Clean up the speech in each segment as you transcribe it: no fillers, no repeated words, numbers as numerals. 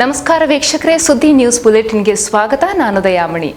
ನಮಸ್ಕಾರ ವೀಕ್ಷಕರೇ, ಸುದ್ದಿ ನ್ಯೂಸ್ ಬುಲೆಟಿನ್ಗೆ ಸ್ವಾಗತ. ನಾನು ದಯಾಮಣಿ.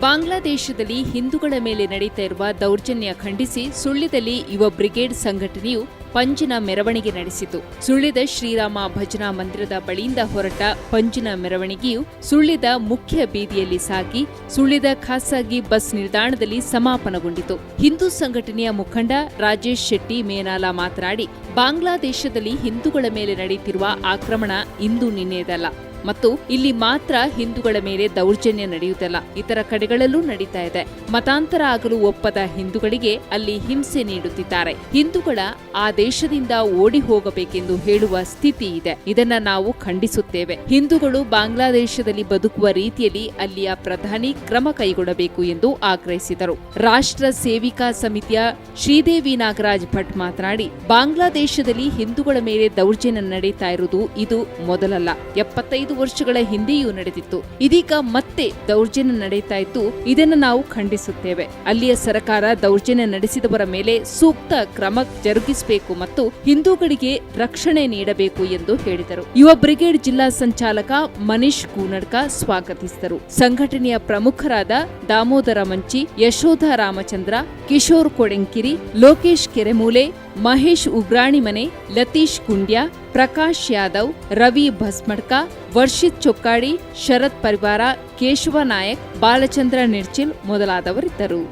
ಬಾಂಗ್ಲಾದೇಶದಲ್ಲಿ ಹಿಂದೂಗಳ ಮೇಲೆ ನಡೀತಾ ಇರುವ ದೌರ್ಜನ್ಯ ಖಂಡಿಸಿ ಸುಳ್ಯದಲ್ಲಿ ಯುವ ಬ್ರಿಗೇಡ್ ಸಂಘಟನೆಯು ಪಂಜಿನ ಮೆರವಣಿಗೆ ನಡೆಸಿತು. ಸುಳ್ಯದ ಶ್ರೀರಾಮ ಭಜನಾ ಮಂದಿರದ ಬಳಿಯಿಂದ ಹೊರಟ ಪಂಜಿನ ಮೆರವಣಿಗೆಯು ಸುಳ್ಯದ ಮುಖ್ಯ ಬೀದಿಯಲ್ಲಿ ಸಾಗಿ ಸುಳ್ಯದ ಖಾಸಗಿ ಬಸ್ ನಿಲ್ದಾಣದಲ್ಲಿ ಸಮಾಪನಗೊಂಡಿತು. ಹಿಂದೂ ಸಂಘಟನೆಯ ಮುಖಂಡ ರಾಜೇಶ್ ಶೆಟ್ಟಿ ಮೇನಾಲ ಮಾತನಾಡಿ, ಬಾಂಗ್ಲಾದೇಶದಲ್ಲಿ ಹಿಂದೂಗಳ ಮೇಲೆ ನಡೆಯುತ್ತಿರುವ ಆಕ್ರಮಣ ಇಂದು ನಿನ್ನೆಯದಲ್ಲ ಮತ್ತು ಇಲ್ಲಿ ಮಾತ್ರ ಹಿಂದೂಗಳ ಮೇಲೆ ದೌರ್ಜನ್ಯ ನಡೆಯುವುದಿಲ್ಲ, ಇತರ ಕಡೆಗಳಲ್ಲೂ ನಡೀತಾ ಇದೆ. ಮತಾಂತರ ಆಗಲು ಒಪ್ಪದ ಹಿಂದೂಗಳಿಗೆ ಅಲ್ಲಿ ಹಿಂಸೆ ನೀಡುತ್ತಿದ್ದಾರೆ. ಹಿಂದೂಗಳ ಆ ದೇಶದಿಂದ ಓಡಿ ಹೋಗಬೇಕೆಂದು ಹೇಳುವ ಸ್ಥಿತಿ ಇದೆ. ಇದನ್ನ ನಾವು ಖಂಡಿಸುತ್ತೇವೆ. ಹಿಂದೂಗಳು ಬಾಂಗ್ಲಾದೇಶದಲ್ಲಿ ಬದುಕುವ ರೀತಿಯಲ್ಲಿ ಅಲ್ಲಿಯ ಪ್ರಧಾನಿ ಕ್ರಮ ಕೈಗೊಳ್ಳಬೇಕು ಎಂದು ಆಗ್ರಹಿಸಿದರು. ರಾಷ್ಟ್ರ ಸೇವಿಕಾ ಸಮಿತಿಯ ಶ್ರೀದೇವಿ ನಾಗರಾಜ್ ಭಟ್ ಮಾತನಾಡಿ, ಬಾಂಗ್ಲಾದೇಶದಲ್ಲಿ ಹಿಂದೂಗಳ ಮೇಲೆ ದೌರ್ಜನ್ಯ ನಡೀತಾ ಇರುವುದು ಇದು ಮೊದಲಲ್ಲ, 75 ವರ್ಷಗಳ ಹಿಂದೆಯೂ ನಡೆದಿತ್ತು. ಇದೀಗ ಮತ್ತೆ ದೌರ್ಜನ್ಯ ನಡೆಯುತ್ತಾ ಇದ್ದು, ಇದನ್ನು ನಾವು ಖಂಡಿಸುತ್ತೇವೆ. ಅಲ್ಲಿಯ ಸರ್ಕಾರ ದೌರ್ಜನ್ಯ ನಡೆಸಿದವರ ಮೇಲೆ ಸೂಕ್ತ ಕ್ರಮ ಜರುಗಿಸಬೇಕು ಮತ್ತು ಹಿಂದೂಗಳಿಗೆ ರಕ್ಷಣೆ ನೀಡಬೇಕು ಎಂದು ಹೇಳಿದರು. ಯುವ ಬ್ರಿಗೇಡ್ ಜಿಲ್ಲಾ ಸಂಚಾಲಕ ಮನೀಶ್ ಕೂನಡ್ಕ ಸ್ವಾಗತಿಸಿದರು. ಸಂಘಟನೆಯ ಪ್ರಮುಖರಾದ ದಾಮೋದರ ಮಂಚಿ, ಯಶೋಧ ರಾಮಚಂದ್ರ, ಕಿಶೋರ್ ಕೊಡೆಂಕಿರಿ, ಲೋಕೇಶ್ ಕೆರೆಮೂಲೆ, ಮಹೇಶ್ ಉಗ್ರಾಣಿಮನೆ, ಲತೀಶ್ ಕುಂಡ್ಯ, ಪ್ರಕಾಶ್ ಯಾದವ್, ರವಿ ಭಸ್ಮಡ್ಕ, ವರ್ಷಿತ್ ಚೊಕ್ಕಾಡಿ, ಶರತ್ ಪರಿವಾರ, ಕೇಶವ ನಾಯಕ್, ಬಾಲಚಂದ್ರ ನಿರ್ಚಿಲ್ ಮೊದಲಾದವರಿದ್ದರು.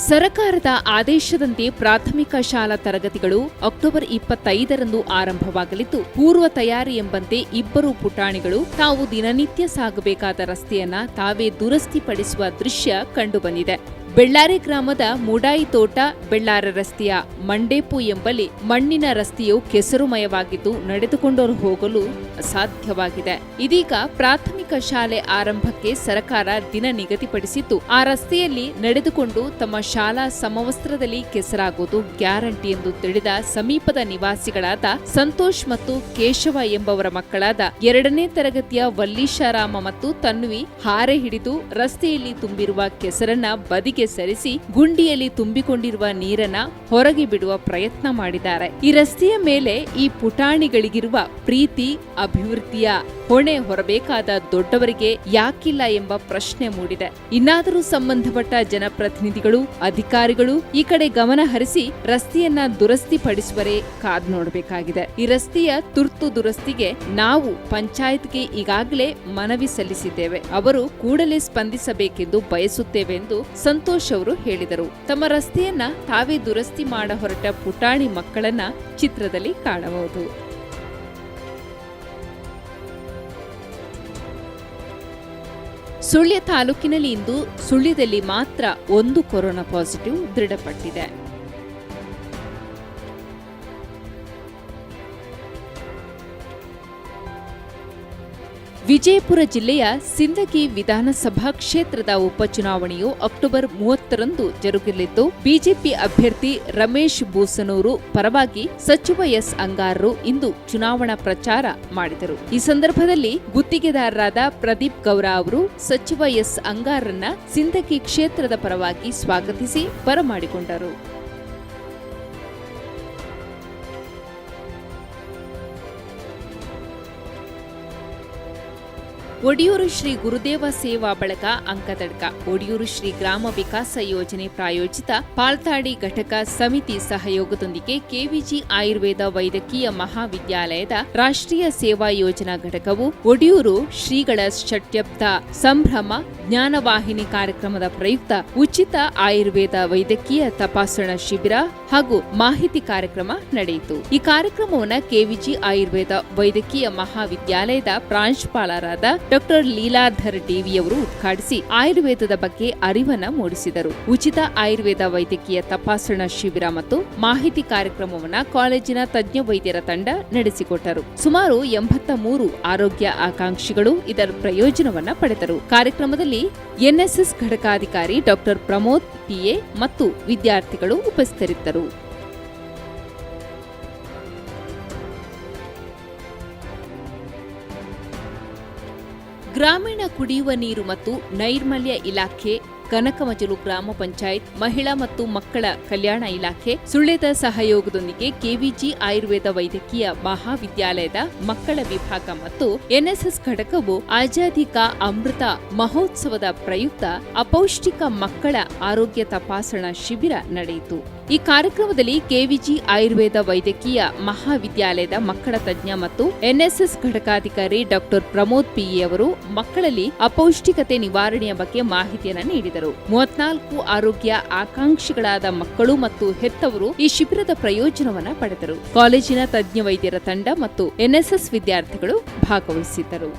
ಸರಕಾರದ ಆದೇಶದಂತೆ ಪ್ರಾಥಮಿಕ ಶಾಲಾ ತರಗತಿಗಳು ಅಕ್ಟೋಬರ್ 25ರಂದು ಆರಂಭವಾಗಲಿದ್ದು, ಪೂರ್ವ ತಯಾರಿ ಎಂಬಂತೆ ಇಬ್ಬರು ಪುಟಾಣಿಗಳು ತಾವು ದಿನನಿತ್ಯ ಸಾಗಬೇಕಾದ ರಸ್ತೆಯನ್ನ ತಾವೇ ದುರಸ್ತಿಪಡಿಸುವ ದೃಶ್ಯ ಕಂಡುಬಂದಿದೆ. ಬೆಳ್ಳಾರಿ ಗ್ರಾಮದ ಮುಡಾಯಿ ತೋಟ ಬೆಳ್ಳಾರ ರಸ್ತೆಯ ಮಂಡೇಪು ಎಂಬಲ್ಲಿ ಮಣ್ಣಿನ ರಸ್ತೆಯು ಕೆಸರುಮಯವಾಗಿದ್ದು ನಡೆದುಕೊಂಡು ಹೋಗಲು ಅಸಾಧ್ಯವಾಗಿದೆ. ಇದೀಗ ಪ್ರಾಥಮಿಕ ಶಾಲೆ ಆರಂಭಕ್ಕೆ ಸರ್ಕಾರ ದಿನ ನಿಗದಿಪಡಿಸಿದ್ದು, ಆ ರಸ್ತೆಯಲ್ಲಿ ನಡೆದುಕೊಂಡು ತಮ್ಮ ಶಾಲಾ ಸಮವಸ್ತ್ರದಲ್ಲಿ ಕೆಸರಾಗುವುದು ಗ್ಯಾರಂಟಿ ಎಂದು ತಿಳಿದ ಸಮೀಪದ ನಿವಾಸಿಗಳಾದ ಸಂತೋಷ್ ಮತ್ತು ಕೇಶವ ಎಂಬವರ ಮಕ್ಕಳಾದ 2ನೇ ತರಗತಿಯ ವಲ್ಲೀಶಾರಾಮ ಮತ್ತು ತನ್ವಿ ಹಾರೆ ಹಿಡಿದು ರಸ್ತೆಯಲ್ಲಿ ತುಂಬಿರುವ ಕೆಸರನ್ನ ಬದಿಗೆ ಸರಿಸಿ ಗುಂಡಿಯಲ್ಲಿ ತುಂಬಿಕೊಂಡಿರುವ ನೀರನ್ನ ಹೊರಗೆ ಬಿಡುವ ಪ್ರಯತ್ನ ಮಾಡಿದ್ದಾರೆ. ಈ ರಸ್ತೆಯ ಮೇಲೆ ಈ ಪುಟಾಣಿಗಳಿಗಿರುವ ಪ್ರೀತಿ, ಅಭಿವೃದ್ಧಿಯ ಹೊಣೆ ಹೊರಬೇಕಾದ ದೊಡ್ಡವರಿಗೆ ಯಾಕಿಲ್ಲ ಎಂಬ ಪ್ರಶ್ನೆ ಮೂಡಿದೆ. ಇನ್ನಾದರೂ ಸಂಬಂಧಪಟ್ಟ ಜನಪ್ರತಿನಿಧಿಗಳು, ಅಧಿಕಾರಿಗಳು ಈ ಕಡೆ ಗಮನ ಹರಿಸಿ ರಸ್ತೆಯನ್ನ ದುರಸ್ತಿಪಡಿಸುವರೇ ಕಾದು ನೋಡಬೇಕಾಗಿದೆ. ಈ ರಸ್ತೆಯ ತುರ್ತು ದುರಸ್ತಿಗೆ ನಾವು ಪಂಚಾಯತ್ಗೆ ಈಗಾಗಲೇ ಮನವಿ ಸಲ್ಲಿಸಿದ್ದೇವೆ. ಅವರು ಕೂಡಲೇ ಸ್ಪಂದಿಸಬೇಕೆಂದು ಬಯಸುತ್ತೇವೆ ಎಂದು ಸಂತೋಷ್ ಅವರು ಹೇಳಿದರು. ತಮ್ಮ ರಸ್ತೆಯನ್ನ ತಾವೇ ದುರಸ್ತಿ ಮಾಡ ಹೊರಟ ಪುಟಾಣಿ ಮಕ್ಕಳನ್ನ ಚಿತ್ರದಲ್ಲಿ ಕಾಣಬಹುದು. ಸುಳ್ಯ ತಾಲೂಕಿನಲ್ಲಿ ಇಂದು ಸುಳ್ಯದಲ್ಲಿ ಮಾತ್ರ 1 ಕೊರೋನಾ ಪಾಸಿಟಿವ್ ದೃಢಪಟ್ಟಿದೆ. ವಿಜಯಪುರ ಜಿಲ್ಲೆಯ ಸಿಂದಗಿ ವಿಧಾನಸಭಾ ಕ್ಷೇತ್ರದ ಉಪಚುನಾವಣೆಯು ಅಕ್ಟೋಬರ್ 30ರಂದು ಜರುಗಲಿದ್ದು, ಬಿಜೆಪಿ ಅಭ್ಯರ್ಥಿ ರಮೇಶ್ ಬೂಸನೂರು ಪರವಾಗಿ ಸಚಿವ ಎಸ್ ಅಂಗಾರರು ಇಂದು ಚುನಾವಣಾ ಪ್ರಚಾರ ಮಾಡಿದರು. ಈ ಸಂದರ್ಭದಲ್ಲಿ ಗುತ್ತಿಗೆದಾರರಾದ ಪ್ರದೀಪ್ ಗೌರ ಅವರು ಸಚಿವ ಎಸ್ ಅಂಗಾರರನ್ನ ಸಿಂದಗಿ ಕ್ಷೇತ್ರದ ಪರವಾಗಿ ಸ್ವಾಗತಿಸಿ ಬರಮಾಡಿಕೊಂಡರು. ಒಡಿಯೂರು ಶ್ರೀ ಗುರುದೇವ ಸೇವಾ ಬಳಗ ಅಂಕತಡ್ಕ, ಒಡಿಯೂರು ಶ್ರೀ ಗ್ರಾಮ ವಿಕಾಸ ಯೋಜನೆ ಪ್ರಾಯೋಜಿತ ಪಾಲ್ತಾಡಿ ಘಟಕ ಸಮಿತಿ ಸಹಯೋಗದೊಂದಿಗೆ ಕೆವಿಜಿ ಆಯುರ್ವೇದ ವೈದ್ಯಕೀಯ ಮಹಾವಿದ್ಯಾಲಯದ ರಾಷ್ಟ್ರೀಯ ಸೇವಾ ಯೋಜನಾ ಘಟಕವು ಒಡಿಯೂರು ಶ್ರೀಗಳ ಷಟ್ಯಬ್ದ ಸಂಭ್ರಮ ಜ್ಞಾನವಾಹಿನಿ ಕಾರ್ಯಕ್ರಮದ ಪ್ರಯುಕ್ತ ಉಚಿತ ಆಯುರ್ವೇದ ವೈದ್ಯಕೀಯ ತಪಾಸಣಾ ಶಿಬಿರ ಹಾಗೂ ಮಾಹಿತಿ ಕಾರ್ಯಕ್ರಮ ನಡೆಯಿತು. ಈ ಕಾರ್ಯಕ್ರಮವನ್ನು ಕೆವಿಜಿ ಆಯುರ್ವೇದ ವೈದ್ಯಕೀಯ ಮಹಾವಿದ್ಯಾಲಯದ ಪ್ರಾಂಶುಪಾಲರಾದ ಡಾಕ್ಟರ್ ಲೀಲಾಧರ್ ಡಿವಿಯವರು ಉದ್ಘಾಟಿಸಿ ಆಯುರ್ವೇದದ ಬಗ್ಗೆ ಅರಿವನ್ನ ಮೂಡಿಸಿದರು. ಉಚಿತ ಆಯುರ್ವೇದ ವೈದ್ಯಕೀಯ ತಪಾಸಣಾ ಶಿಬಿರ ಮತ್ತು ಮಾಹಿತಿ ಕಾರ್ಯಕ್ರಮವನ್ನು ಕಾಲೇಜಿನ ತಜ್ಞ ವೈದ್ಯರ ತಂಡ ನಡೆಸಿಕೊಟ್ಟರು. ಸುಮಾರು 83 ಆರೋಗ್ಯ ಆಕಾಂಕ್ಷಿಗಳು ಇದರ ಪ್ರಯೋಜನವನ್ನ ಪಡೆದರು. ಕಾರ್ಯಕ್ರಮದಲ್ಲಿ ಎನ್ಎಸ್ಎಸ್ ಘಟಕಾಧಿಕಾರಿ ಡಾಕ್ಟರ್ ಪ್ರಮೋದ್ ಪಿಎ ಮತ್ತು ವಿದ್ಯಾರ್ಥಿಗಳು ಉಪಸ್ಥಿತರಿದ್ದರು. ಗ್ರಾಮೀಣ ಕುಡಿಯುವ ನೀರು ಮತ್ತು ನೈರ್ಮಲ್ಯ ಇಲಾಖೆ ಕನಕಮಜಲು ಗ್ರಾಮ ಪಂಚಾಯತ್, ಮಹಿಳಾ ಮತ್ತು ಮಕ್ಕಳ ಕಲ್ಯಾಣ ಇಲಾಖೆ, ಸುಳ್ಯದ ಸಹಯೋಗದೊಂದಿಗೆ ಕೆವಿಜಿ ಆಯುರ್ವೇದ ವೈದ್ಯಕೀಯ ಮಹಾವಿದ್ಯಾಲಯದ ಮಕ್ಕಳ ವಿಭಾಗ ಮತ್ತು ಎನ್ಎಸ್ಎಸ್ ಘಟಕವು ಆಜಾದಿ ಕಾ ಅಮೃತ ಮಹೋತ್ಸವದ ಪ್ರಯುಕ್ತ ಅಪೌಷ್ಟಿಕ ಮಕ್ಕಳ ಆರೋಗ್ಯ ತಪಾಸಣಾ ಶಿಬಿರ ನಡೆಯಿತು. ಈ ಕಾರ್ಯಕ್ರಮದಲ್ಲಿ ಕೆವಿಜಿ ಆಯುರ್ವೇದ ವೈದ್ಯಕೀಯ ಮಹಾವಿದ್ಯಾಲಯದ ಮಕ್ಕಳ ತಜ್ಞ ಮತ್ತು ಎನ್ಎಸ್ಎಸ್ ಘಟಕಾಧಿಕಾರಿ ಡಾಕ್ಟರ್ ಪ್ರಮೋದ್ ಪಿಎ ಅವರು ಮಕ್ಕಳಲ್ಲಿ ಅಪೌಷ್ಟಿಕತೆ ನಿವಾರಣೆಯ ಬಗ್ಗೆ ಮಾಹಿತಿಯನ್ನು ನೀಡಿದರು. 34 ಆರೋಗ್ಯ ಆಕಾಂಕ್ಷಿಗಳಾದ ಮಕ್ಕಳು ಮತ್ತು ಹೆತ್ತವರು ಈ ಶಿಬಿರದ ಪ್ರಯೋಜನವನ್ನು ಪಡೆದರು. ಕಾಲೇಜಿನ ತಜ್ಞ ವೈದ್ಯರ ತಂಡ ಮತ್ತು ಎನ್ಎಸ್ಎಸ್ ವಿದ್ಯಾರ್ಥಿಗಳು ಭಾಗವಹಿಸಿದ್ದರು.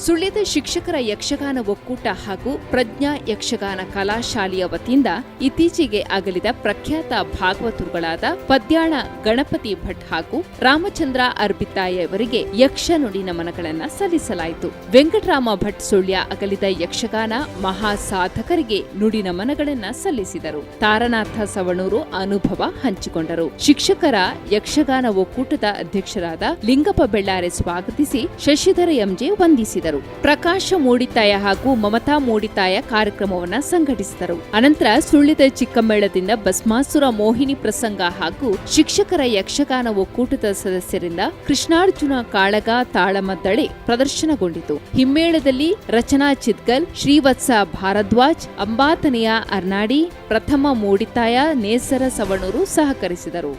ಸುಳ್ಯದ ಶಿಕ್ಷಕರ ಯಕ್ಷಗಾನ ಒಕ್ಕೂಟ ಹಾಗೂ ಪ್ರಜ್ಞಾ ಯಕ್ಷಗಾನ ಕಲಾಶಾಲೆಯ ವತಿಯಿಂದ ಇತ್ತೀಚೆಗೆ ಅಗಲಿದ ಪ್ರಖ್ಯಾತ ಭಾಗವತರುಗಳಾದ ಪದ್ಯಾಣ ಗಣಪತಿ ಭಟ್ ಹಾಗೂ ರಾಮಚಂದ್ರ ಅರ್ಬಿತಾಯ ಅವರಿಗೆ ಯಕ್ಷ ನುಡಿ ನಮನಗಳನ್ನು ಸಲ್ಲಿಸಲಾಯಿತು. ವೆಂಕಟರಾಮ ಭಟ್ ಸುಳ್ಯ ಅಗಲಿದ ಯಕ್ಷಗಾನ ಮಹಾ ಸಾಧಕರಿಗೆ ನುಡಿ ನಮನಗಳನ್ನು ಸಲ್ಲಿಸಿದರು. ತಾರನಾಥ ಸವಣೂರು ಅನುಭವ ಹಂಚಿಕೊಂಡರು. ಶಿಕ್ಷಕರ ಯಕ್ಷಗಾನ ಒಕ್ಕೂಟದ ಅಧ್ಯಕ್ಷರಾದ ಲಿಂಗಪ್ಪ ಬೆಳ್ಳಾರೆ ಸ್ವಾಗತಿಸಿ ಶಶಿಧರ ಎಂಜೆ ವಂದಿಸಿದರು. ಪ್ರಕಾಶ ಮೂಡಿತಾಯ ಹಾಗೂ ಮಮತಾ ಮೂಡಿತಾಯ ಕಾರ್ಯಕ್ರಮವನ್ನು ಸಂಘಟಿಸಿದರು. ಅನಂತರ ಸುಳ್ಯದ ಚಿಕ್ಕಮೇಳದಿಂದ ಭಸ್ಮಾಸುರ ಮೋಹಿನಿ ಪ್ರಸಂಗ ಹಾಗೂ ಶಿಕ್ಷಕರ ಯಕ್ಷಗಾನ ಒಕ್ಕೂಟದ ಸದಸ್ಯರಿಂದ ಕೃಷ್ಣಾರ್ಜುನ ಕಾಳಗ ತಾಳಮದ್ದಳೆ ಪ್ರದರ್ಶನಗೊಂಡಿತು. ಹಿಮ್ಮೇಳದಲ್ಲಿ ರಚನಾ ಚಿದ್ಗಲ್, ಶ್ರೀವತ್ಸ ಭಾರದ್ವಾಜ್, ಅಂಬಾತನೆಯ ಅರ್ನಾಡಿ, ಪ್ರಥಮ ಮೂಡಿತಾಯ ನೇಸರ ಸವಣೂರು ಸಹಕರಿಸಿದರು.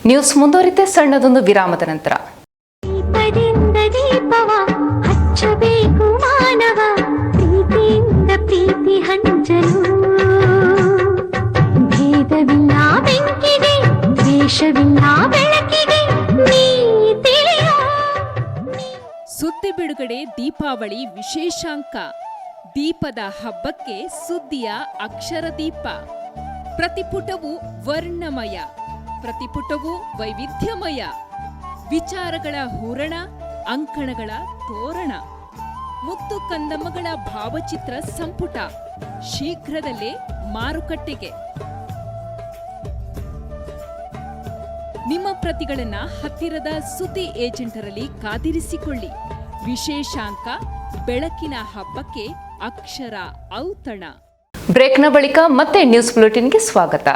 ನ್ಯೂಸ್ ಮುಂದುವರಿತೆ, ಸಣ್ಣದೊಂದು ವಿರಾಮದ ನಂತರ. ದೀಪದಿಂದ ದೀಪವ ಹಚ್ಚಬೇಕು ಮಾನವ, ಪ್ರೀತಿಯಿಂದ ಪ್ರೀತಿ ಹಂಚಲು. ಭೇದವಿಲ್ಲ ಬೆಂಕಿಗೆ, ದ್ವೇಷವಿಲ್ಲ ಬೆಳಕಿಗೆ, ನೀ ತಿಳಿಯೋ. ಸುದ್ದಿ ಬಿಡುಗಡೆ ದೀಪಾವಳಿ ವಿಶೇಷಾಂಕ. ದೀಪದ ಹಬ್ಬಕ್ಕೆ ಸುದ್ದಿಯ ಅಕ್ಷರ ದೀಪ. ಪ್ರತಿಪುಟವು ವರ್ಣಮಯ, ಪ್ರತಿಪುಟವು ವೈವಿಧ್ಯಮಯ. ವಿಚಾರಗಳ ಹೂರಣ, ಅಂಕಣಗಳ ತೋರಣ, ಮುತ್ತು ಕಂದಮ್ಮಗಳ ಭಾವಚಿತ್ರ ಸಂಪುಟ ಶೀಘ್ರದಲ್ಲೇ ಮಾರುಕಟ್ಟೆಗೆ. ನಿಮ್ಮ ಪ್ರತಿಗಳನ್ನ ಹತ್ತಿರದ ಸುದ್ದಿ ಏಜೆಂಟರಲ್ಲಿ ಕಾದಿರಿಸಿಕೊಳ್ಳಿ. ವಿಶೇಷಾಂಕ ಬೆಳಕಿನ ಹಬ್ಬಕ್ಕೆ ಅಕ್ಷರ ಔತಣ. ಬ್ರೇಕ್ನ ಬಳಿಕ ಮತ್ತೆ ನ್ಯೂಸ್ ಬುಲೆಟಿನ್ಗೆ ಸ್ವಾಗತ.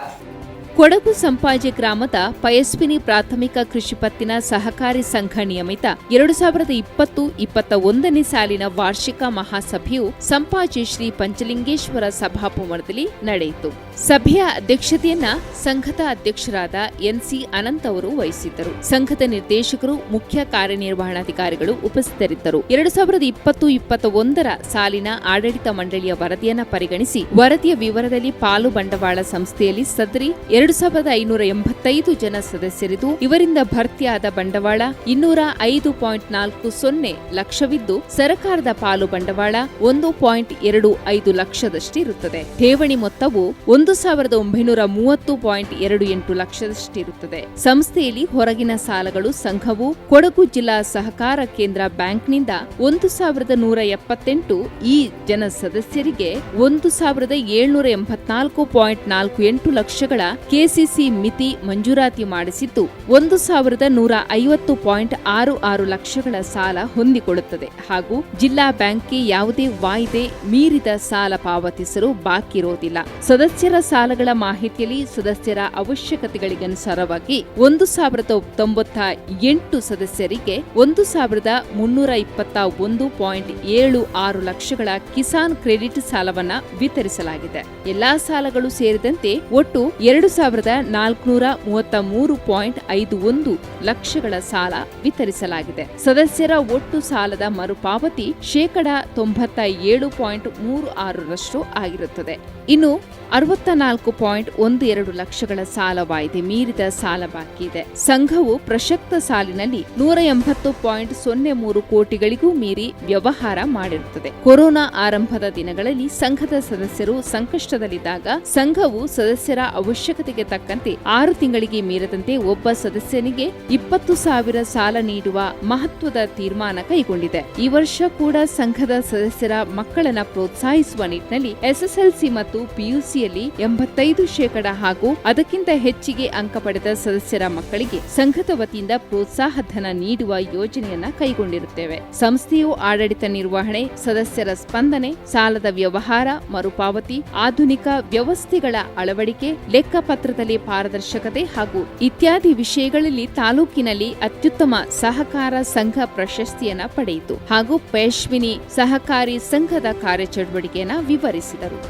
ಕೊಡಗು ಸಂಪಾಜೆ ಗ್ರಾಮದ ಪಯಸ್ವಿನಿ ಪ್ರಾಥಮಿಕ ಕೃಷಿ ಪತ್ತಿನ ಸಹಕಾರಿ ಸಂಘ ನಿಯಮಿತ 2020-21ನೇ ಸಾಲಿನ ವಾರ್ಷಿಕ ಮಹಾಸಭೆಯು ಸಂಪಾಜೆ ಶ್ರೀ ಪಂಚಲಿಂಗೇಶ್ವರ ಸಭಾಭವನದಲ್ಲಿ ನಡೆಯಿತು. ಸಭೆಯ ಅಧ್ಯಕ್ಷತೆಯನ್ನ ಸಂಘದ ಅಧ್ಯಕ್ಷರಾದ ಎನ್ಸಿ ಅನಂತ್ ಅವರು ವಹಿಸಿದ್ದರು. ಸಂಘದ ನಿರ್ದೇಶಕರು, ಮುಖ್ಯ ಕಾರ್ಯನಿರ್ವಹಣಾಧಿಕಾರಿಗಳು ಉಪಸ್ಥಿತರಿದ್ದರು. 2020-21ರ ಸಾಲಿನ ಆಡಳಿತ ಮಂಡಳಿಯ ವರದಿಯನ್ನ ಪರಿಗಣಿಸಿ ವರದಿಯ ವಿವರದಲ್ಲಿ ಪಾಲು ಬಂಡವಾಳ ಸಂಸ್ಥೆಯಲ್ಲಿ ಸದರಿ 2585 ಜನ ಸದಸ್ಯರಿದ್ದು, ಇವರಿಂದ ಭರ್ತಿಯಾದ ಬಂಡವಾಳ 205.40 ಲಕ್ಷವಿದ್ದು, ಸರ್ಕಾರದ ಪಾಲು ಬಂಡವಾಳ 1.25 ಲಕ್ಷದಷ್ಟಿರುತ್ತದೆ. ಠೇವಣಿ ಮೊತ್ತವು 1930.28 ಲಕ್ಷದಷ್ಟಿರುತ್ತದೆ. ಸಂಸ್ಥೆಯಲ್ಲಿ ಹೊರಗಿನ ಸಾಲಗಳು ಸಂಘವು ಕೊಡಗು ಜಿಲ್ಲಾ ಸಹಕಾರ ಕೇಂದ್ರ ಬ್ಯಾಂಕ್ನಿಂದ 1178 ಈ ಜನ ಸದಸ್ಯರಿಗೆ 1784.48 ಲಕ್ಷಗಳ ಕೆಸಿಸಿ ಮಿತಿ ಮಂಜೂರಾತಿ ಮಾಡಿಸಿದ್ದು, 1150.66 ಲಕ್ಷಗಳ ಸಾಲ ಹೊಂದಿಕೊಳ್ಳುತ್ತದೆ ಹಾಗೂ ಜಿಲ್ಲಾ ಬ್ಯಾಂಕ್ಗೆ ಯಾವುದೇ ವಾಯ್ದೆ ಮೀರಿದ ಸಾಲ ಪಾವತಿಸಲು ಬಾಕಿ ಇರುವುದಿಲ್ಲ. ಸದಸ್ಯರ ಸಾಲಗಳ ಮಾಹಿತಿಯಲ್ಲಿ ಸದಸ್ಯರ ಅವಶ್ಯಕತೆಗಳಿಗನುಸಾರವಾಗಿ 1098 ಸದಸ್ಯರಿಗೆ 1321.76 ಲಕ್ಷಗಳ ಕಿಸಾನ್ ಕ್ರೆಡಿಟ್ ಸಾಲವನ್ನ ವಿತರಿಸಲಾಗಿದೆ. ಎಲ್ಲಾ ಸಾಲಗಳು ಸೇರಿದಂತೆ ಒಟ್ಟು 2433.51 ಲಕ್ಷಗಳ ಸಾಲ ವಿತರಿಸಲಾಗಿದೆ. ಸದಸ್ಯರ ಒಟ್ಟು ಸಾಲದ ಮರುಪಾವತಿ 97.36% ಆಗಿರುತ್ತದೆ. ಇನ್ನು 64.12 ಲಕ್ಷಗಳ ಸಾಲ ವಾಯ್ದೆ ಮೀರಿದ ಸಾಲ ಬಾಕಿ ಇದೆ. ಸಂಘವು ಪ್ರಸಕ್ತ ಸಾಲಿನಲ್ಲಿ 180.03 ಕೋಟಿಗಳಿಗೂ ಮೀರಿ ವ್ಯವಹಾರ ಮಾಡಿರುತ್ತದೆ. ಕೊರೋನಾ ಆರಂಭದ ದಿನಗಳಲ್ಲಿ ಸಂಘದ ಸದಸ್ಯರು ಸಂಕಷ್ಟದಲ್ಲಿದ್ದಾಗ ಸಂಘವು ಸದಸ್ಯರ ಅವಶ್ಯಕತೆಗೆ ವರ್ಷಗಳಿಗೆ ತಕ್ಕಂತೆ 6 ತಿಂಗಳಿಗೆ ಮೀರದಂತೆ ಒಬ್ಬ ಸದಸ್ಯನಿಗೆ 20,000 ಸಾಲ ನೀಡುವ ಮಹತ್ವದ ತೀರ್ಮಾನ ಕೈಗೊಂಡಿದೆ. ಈ ವರ್ಷ ಕೂಡ ಸಂಘದ ಸದಸ್ಯರ ಮಕ್ಕಳನ್ನ ಪ್ರೋತ್ಸಾಹಿಸುವ ನಿಟ್ಟಿನಲ್ಲಿ ಎಸ್ಎಸ್ಎಲ್ಸಿ ಮತ್ತು ಪಿಯುಸಿಯಲ್ಲಿ 85% ಹಾಗೂ ಅದಕ್ಕಿಂತ ಹೆಚ್ಚಿಗೆ ಅಂಕ ಪಡೆದ ಸದಸ್ಯರ ಮಕ್ಕಳಿಗೆ ಸಂಘದ ವತಿಯಿಂದ ಪ್ರೋತ್ಸಾಹ ಧನ ನೀಡುವ ಯೋಜನೆಯನ್ನ ಕೈಗೊಂಡಿರುತ್ತೇವೆ. ಸಂಸ್ಥೆಯು ಆಡಳಿತ ನಿರ್ವಹಣೆ, ಸದಸ್ಯರ ಸ್ಪಂದನೆ, ಸಾಲದ ವ್ಯವಹಾರ, ಮರುಪಾವತಿ, ಆಧುನಿಕ ವ್ಯವಸ್ಥೆಗಳ ಅಳವಡಿಕೆ, ಲೆಕ್ಕಪತ್ರದಲ್ಲಿ ಪಾರದರ್ಶಕತೆ ಹಾಗೂ ಇತ್ಯಾದಿ ವಿಷಯಗಳಲ್ಲಿ ತಾಲೂಕಿನಲ್ಲಿ ಅತ್ಯುತ್ತಮ ಸಹಕಾರ ಸಂಘ ಪ್ರಶಸ್ತಿಯನ್ನ ಪಡೆಯಿತು ಹಾಗೂ ಪೇಶ್ವಿನಿ ಸಹಕಾರಿ ಸಂಘದ ಕಾರ್ಯಚಟುವಟಿಕೆಯನ್ನ ವಿವರಿಸಿದರು.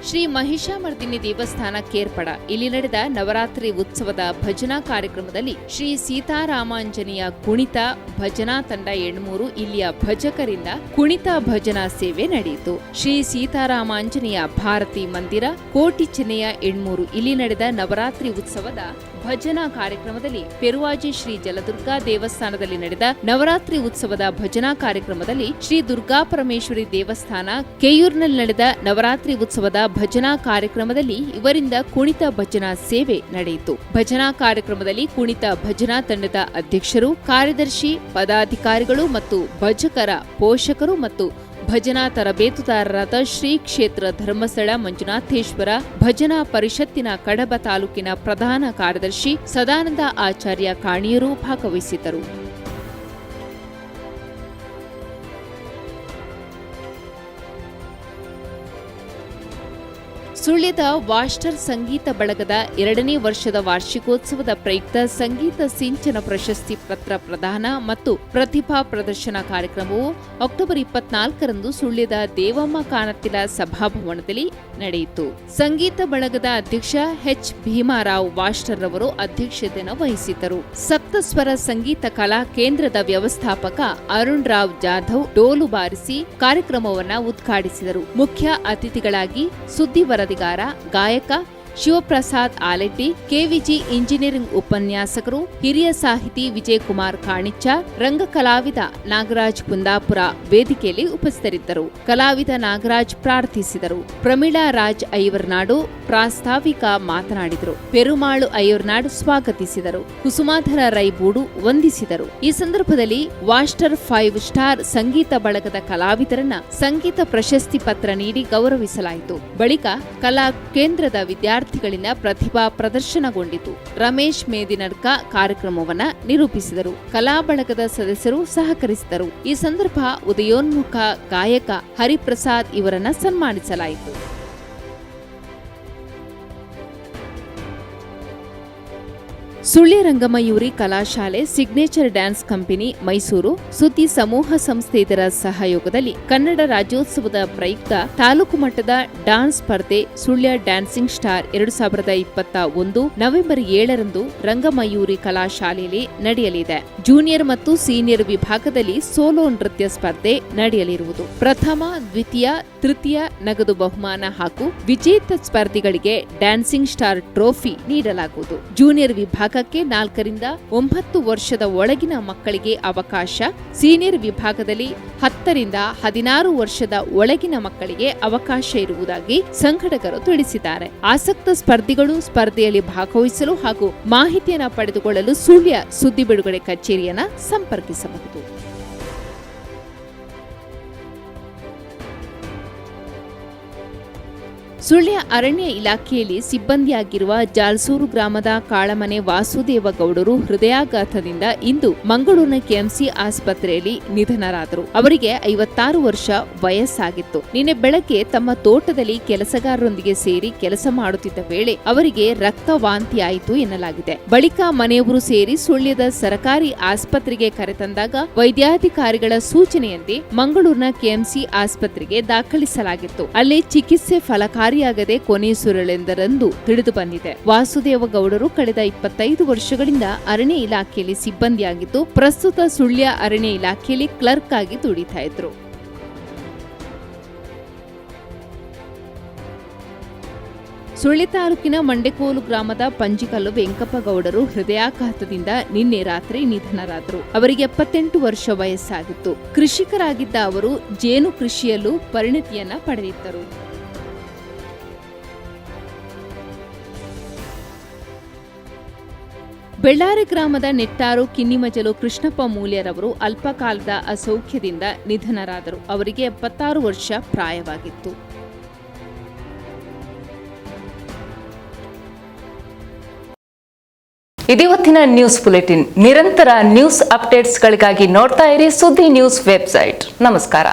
ಶ್ರೀ ಮಹಿಷಾಮರ್ದಿನಿ ದೇವಸ್ಥಾನ ಕೇರ್ಪಡ ಇಲ್ಲಿ ನಡೆದ ನವರಾತ್ರಿ ಉತ್ಸವದ ಭಜನಾ ಕಾರ್ಯಕ್ರಮದಲ್ಲಿ ಶ್ರೀ ಸೀತಾರಾಮಾಂಜನೇಯ ಕುಣಿತ ಭಜನಾ ತಂಡ 8 ಇಲ್ಲಿಯ ಭಜಕರಿಂದ ಕುಣಿತ ಭಜನಾ ಸೇವೆ ನಡೆಯಿತು. ಶ್ರೀ ಸೀತಾರಾಮಾಂಜನೇಯ ಭಾರತಿ ಮಂದಿರ ಕೋಟಿ ಚೆನ್ನಯ 8 ಇಲ್ಲಿ ನಡೆದ ನವರಾತ್ರಿ ಉತ್ಸವದ ಭಜನಾ ಕಾರ್ಯಕ್ರಮದಲ್ಲಿ ಪೆರುವಾಜಿ ಶ್ರೀ ಜಲದುರ್ಗಾ ದೇವಸ್ಥಾನದಲ್ಲಿ ನಡೆದ ನವರಾತ್ರಿ ಉತ್ಸವದ ಭಜನಾ ಕಾರ್ಯಕ್ರಮದಲ್ಲಿ ಶ್ರೀ ದುರ್ಗಾ ಪರಮೇಶ್ವರಿ ದೇವಸ್ಥಾನ ಕೆಯೂರ್ನಲ್ಲಿ ನಡೆದ ನವರಾತ್ರಿ ಉತ್ಸವದ ಭಜನಾ ಕಾರ್ಯಕ್ರಮದಲ್ಲಿ ಇವರಿಂದ ಕುಣಿತ ಭಜನಾ ಸೇವೆ ನಡೆಯಿತು. ಭಜನಾ ಕಾರ್ಯಕ್ರಮದಲ್ಲಿ ಕುಣಿತ ಭಜನಾ ತಂಡದ ಅಧ್ಯಕ್ಷರು, ಕಾರ್ಯದರ್ಶಿ, ಪದಾಧಿಕಾರಿಗಳು ಮತ್ತು ಭಜಕರ ಪೋಷಕರು ಮತ್ತು ಭಜನಾ ತರಬೇತುದಾರರಾದ ಶ್ರೀ ಕ್ಷೇತ್ರ ಧರ್ಮಸ್ಥಳ ಮಂಜುನಾಥೇಶ್ವರ ಭಜನಾ ಪರಿಷತ್ತಿನ ಕಡಬ ತಾಲೂಕಿನ ಪ್ರಧಾನ ಕಾರ್ಯದರ್ಶಿ ಸದಾನಂದ ಆಚಾರ್ಯ ಕಾಣಿಯರು ಭಾಗವಹಿಸಿದ್ದರು. ಸುಳ್ಯದ ವಾಸ್ಟರ್ ಸಂಗೀತ ಬಳಗದ 2ನೇ ವರ್ಷದ ವಾರ್ಷಿಕೋತ್ಸವದ ಪ್ರಯುಕ್ತ ಸಂಗೀತ ಸಿಂಚನ ಪ್ರಶಸ್ತಿ ಪತ್ರ ಪ್ರದಾನ ಮತ್ತು ಪ್ರತಿಭಾ ಪ್ರದರ್ಶನ ಕಾರ್ಯಕ್ರಮವು ಅಕ್ಟೋಬರ್ 24ರಂದು ಸುಳ್ಯದ ದೇವಮ್ಮ ಕಾನತ್ತಿಲ ಸಭಾಭವನದಲ್ಲಿ ನಡೆಯಿತು. ಸಂಗೀತ ಬಳಗದ ಅಧ್ಯಕ್ಷ ಎಚ್ ಭೀಮಾರಾವ್ ವಾಸ್ಟರ್ ರವರು ಅಧ್ಯಕ್ಷತೆಯನ್ನು ವಹಿಸಿದ್ದರು. ಸಪ್ತಸ್ವರ ಸಂಗೀತ ಕಲಾ ಕೇಂದ್ರದ ವ್ಯವಸ್ಥಾಪಕ ಅರುಣ್ ರಾವ್ ಜಾಧವ್ ಡೋಲು ಬಾರಿಸಿ ಕಾರ್ಯಕ್ರಮವನ್ನು ಉದ್ಘಾಟಿಸಿದರು. ಮುಖ್ಯ ಅತಿಥಿಗಳಾಗಿ ಸುದ್ದಿ ವರದಿಗಾರ, ಗಾಯಕ ಶಿವಪ್ರಸಾದ್ ಆಲೆಟ್ಟಿ, ಕೆವಿಜಿ ಇಂಜಿನಿಯರಿಂಗ್ ಉಪನ್ಯಾಸಕರು, ಹಿರಿಯ ಸಾಹಿತಿ ವಿಜಯಕುಮಾರ್ ಕಾಣಿಚ್ಚ, ರಂಗ ಕಲಾವಿದ ನಾಗರಾಜ್ ಕುಂದಾಪುರ ವೇದಿಕೆಯಲ್ಲಿ ಉಪಸ್ಥಿತರಿದ್ದರು. ಕಲಾವಿದ ನಾಗರಾಜ್ ಪ್ರಾರ್ಥಿಸಿದರು. ಪ್ರಮೀಳಾ ರಾಜ್ ಐವರ್ನಾಡು ಪ್ರಾಸ್ತಾವಿಕ ಮಾತನಾಡಿದರು. ಪೆರುಮಾಳು ಐವರ್ನಾಡು ಸ್ವಾಗತಿಸಿದರು. ಕುಸುಮಾಧರ ರೈಬೂಡು ವಂದಿಸಿದರು. ಈ ಸಂದರ್ಭದಲ್ಲಿ ವಾಸ್ಟರ್ 5 ಸ್ಟಾರ್ ಸಂಗೀತ ಬಳಗದ ಕಲಾವಿದರನ್ನ ಸಂಗೀತ ಪ್ರಶಸ್ತಿ ಪತ್ರ ನೀಡಿ ಗೌರವಿಸಲಾಯಿತು. ಬಳಿಕ ಕಲಾ ಕೇಂದ್ರದ ವಿದ್ಯಾರ್ಥಿಗಳಿಂದ ಪ್ರತಿಭಾ ಪ್ರದರ್ಶನಗೊಂಡಿತು. ರಮೇಶ್ ಮೇದಿನಡ್ಕ ಕಾರ್ಯಕ್ರಮವನ್ನ ನಿರೂಪಿಸಿದರು. ಕಲಾ ಬಳಗದ ಸದಸ್ಯರು ಸಹಕರಿಸಿದರು. ಈ ಸಂದರ್ಭ ಉದಯೋನ್ಮುಖ ಗಾಯಕ ಹರಿಪ್ರಸಾದ್ ಇವರನ್ನ ಸನ್ಮಾನಿಸಲಾಯಿತು. Sullia Rangamayuri Kalashale, signature dance company Mysuru, ಸುದ್ದಿ ಸಮೂಹ ಸಂಸ್ಥೆ ಇದರ ಸಹಯೋಗದಲ್ಲಿ ಕನ್ನಡ ರಾಜ್ಯೋತ್ಸವದ ಪ್ರಯುಕ್ತ ತಾಲೂಕು ಮಟ್ಟದ ಡಾನ್ಸ್ ಸ್ಪರ್ಧೆ ಸುಳ್ಯ ಡ್ಯಾನ್ಸಿಂಗ್ ಸ್ಟಾರ್ 2021 ನವೆಂಬರ್ 7ರಂದು ರಂಗಮಯೂರಿ ಕಲಾಶಾಲೆಯಲ್ಲಿ ನಡೆಯಲಿದೆ. ಜೂನಿಯರ್ ಮತ್ತು ಸೀನಿಯರ್ ವಿಭಾಗದಲ್ಲಿ ಸೋಲೋ ನೃತ್ಯ ಸ್ಪರ್ಧೆ ನಡೆಯಲಿರುವುದು. ಪ್ರಥಮ, ದ್ವಿತೀಯ, ತೃತೀಯ ನಗದು ಬಹುಮಾನ ಹಾಗೂ ವಿಜೇತ ಸ್ಪರ್ಧಿಗಳಿಗೆ ಡ್ಯಾನ್ಸಿಂಗ್ ಸ್ಟಾರ್ ಟ್ರೋಫಿ ನೀಡಲಾಗುವುದು. ಜೂನಿಯರ್ ವಿಭಾಗಕ್ಕೆ 4 ರಿಂದ 9 ವರ್ಷದ ಒಳಗಿನ ಮಕ್ಕಳಿಗೆ ಅವಕಾಶ, ಸೀನಿಯರ್ ವಿಭಾಗದಲ್ಲಿ 10 ರಿಂದ 16 ವರ್ಷದ ಒಳಗಿನ ಮಕ್ಕಳಿಗೆ ಅವಕಾಶ ಇರುವುದಾಗಿ ಸಂಘಟಕರು ತಿಳಿಸಿದ್ದಾರೆ. ಆಸಕ್ತ ಸ್ಪರ್ಧಿಗಳು ಸ್ಪರ್ಧೆಯಲ್ಲಿ ಭಾಗವಹಿಸಲು ಹಾಗೂ ಮಾಹಿತಿಯನ್ನು ಪಡೆದುಕೊಳ್ಳಲು ಸುಳ್ಯ ಸುದ್ದಿ ಬಿಡುಗಡೆ ಕಚೇರಿಯನ್ನು ಸಂಪರ್ಕಿಸಬಹುದು. ಸುಳ್ಯ ಅರಣ್ಯ ಇಲಾಖೆಯಲ್ಲಿ ಸಿಬ್ಬಂದಿಯಾಗಿರುವ ಜಾಲ್ಸೂರು ಗ್ರಾಮದ ಕಾಳಮನೆ ವಾಸುದೇವ ಗೌಡರು ಹೃದಯಾಘಾತದಿಂದ ಇಂದು ಮಂಗಳೂರಿನ ಕೆಎಂಸಿ ಆಸ್ಪತ್ರೆಯಲ್ಲಿ ನಿಧನರಾದರು. ಅವರಿಗೆ 56 ವರ್ಷ ವಯಸ್ಸಾಗಿತ್ತು. ನಿನ್ನೆ ಬೆಳಗ್ಗೆ ತಮ್ಮ ತೋಟದಲ್ಲಿ ಕೆಲಸಗಾರರೊಂದಿಗೆ ಸೇರಿ ಕೆಲಸ ಮಾಡುತ್ತಿದ್ದ ವೇಳೆ ಅವರಿಗೆ ರಕ್ತವಾಂತಿಯಾಯಿತು ಎನ್ನಲಾಗಿದೆ. ಬಳಿಕ ಮನೆಯವರು ಸೇರಿ ಸುಳ್ಯದ ಸರಕಾರಿ ಆಸ್ಪತ್ರೆಗೆ ಕರೆತಂದಾಗ ವೈದ್ಯಾಧಿಕಾರಿಗಳ ಸೂಚನೆಯಂತೆ ಮಂಗಳೂರಿನ ಕೆಎಂಸಿ ಆಸ್ಪತ್ರೆಗೆ ದಾಖಲಿಸಲಾಗಿತ್ತು. ಅಲ್ಲಿ ಚಿಕಿತ್ಸೆ ಫಲಕಾರಿಯಾಗದೆ ಕೊನೆಯುಸಿರೆಳೆಂದರೆಂದು ತಿಳಿದು ಬಂದಿದೆ. ವಾಸುದೇವ ಗೌಡರು ಕಳೆದ 25 ವರ್ಷಗಳಿಂದ ಅರಣ್ಯ ಇಲಾಖೆಯಲ್ಲಿ ಸಿಬ್ಬಂದಿಯಾಗಿದ್ದು ಪ್ರಸ್ತುತ ಸುಳ್ಯ ಅರಣ್ಯ ಇಲಾಖೆಯಲ್ಲಿ ಕ್ಲರ್ಕ್ ಆಗಿ ದುಡಿತಾ ಇದ್ರು. ಸುಳ್ಯ ತಾಲೂಕಿನ ಮಂಡೆಕೋಲು ಗ್ರಾಮದ ಪಂಜಿಕಲ್ಲು ವೆಂಕಪ್ಪ ಗೌಡರು ಹೃದಯಾಘಾತದಿಂದ ನಿನ್ನೆ ರಾತ್ರಿ ನಿಧನರಾದರು. ಅವರಿಗೆ 78 ವರ್ಷ ವಯಸ್ಸಾಗಿತ್ತು. ಕೃಷಿಕರಾಗಿದ್ದ ಅವರು ಜೇನು ಕೃಷಿಯಲ್ಲೂ ಪರಿಣತಿಯನ್ನ ಪಡೆದಿದ್ದರು. ಬೆಳ್ಳಾರಿ ಗ್ರಾಮದ ನೆಟ್ಟಾರು ಕಿನ್ನಿಮಜಲು ಕೃಷ್ಣಪ್ಪ ಮೂಲ್ಯರವರು ಅಲ್ಪಕಾಲದ ಅಸೌಖ್ಯದಿಂದ ನಿಧನರಾದರು. ಅವರಿಗೆ 76 ವರ್ಷ ಪ್ರಾಯವಾಗಿತ್ತು. ಇದಿವತ್ತಿನ ನ್ಯೂಸ್ ಬುಲೆಟಿನ್. ನಿರಂತರ ನ್ಯೂಸ್ ಅಪ್ಡೇಟ್ಸ್ಗಳಿಗಾಗಿ ನೋಡ್ತಾ ಇರಿ ಸುದ್ದಿ ನ್ಯೂಸ್ ವೆಬ್ಸೈಟ್. ನಮಸ್ಕಾರ.